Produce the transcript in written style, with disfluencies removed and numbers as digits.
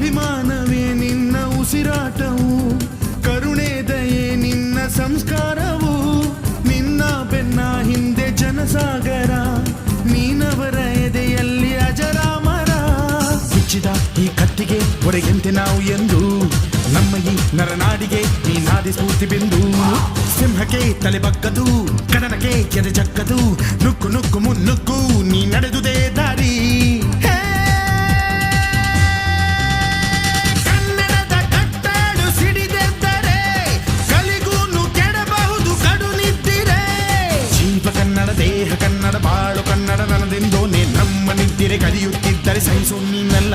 ಅಭಿಮಾನವೇ ನಿನ್ನ ಉಸಿರಾಟವು, ಕರುಣೆ ದಯೆ ನಿನ್ನ ಸಂಸ್ಕಾರವು, ನಿನ್ನ ಬೆನ್ನ ಹಿಂದೆ ಜನಸಾಗರ, ನೀನವರ ಎದೆಯಲ್ಲಿ ಅಜರಾಮರ. ಬಿಚ್ಚಿದ ಈ ಕತ್ತಿಗೆ ಒಡೆಯಂತೆ ನಾವು ಎಂದು, ನಮ್ಮ ಈ ನರನಾಡಿಗೆ ನೀನಾದಿ ಸ್ಫೂರ್ತಿ ಬಿಂದು. ಸಿಂಹಕ್ಕೆ ತಲೆ ಬಗ್ಗದು, ಕಡನಕ್ಕೆ ಎದೆ ಜಕ್ಕದು, ನುಕ್ಕು ನುಕ್ಕು ಮುನ್ನುಕ್ಕು ನೀ ನಡೆದುದೇ ದಾರಿ. ಕನ್ನಡದ ಕಟ್ಟಾಡು ಸಿಡಿದೆದ್ದರೆ ಕಲಿಗೂನು ಕೆಡಬಹುದು ಕಡು ನಿದ್ದಿರೆ. ಜೀವ ಕನ್ನಡ, ದೇಹ ಕನ್ನಡ, ಬಾಳು ಕನ್ನಡ, ನನದೆಂದೋನೆ ನಮ್ಮ ನಿದ್ದಿರೆ ಕಲಿಯುತ್ತಿದ್ದರೆ ಸಹಿಸು ನೀನಲ್ಲ.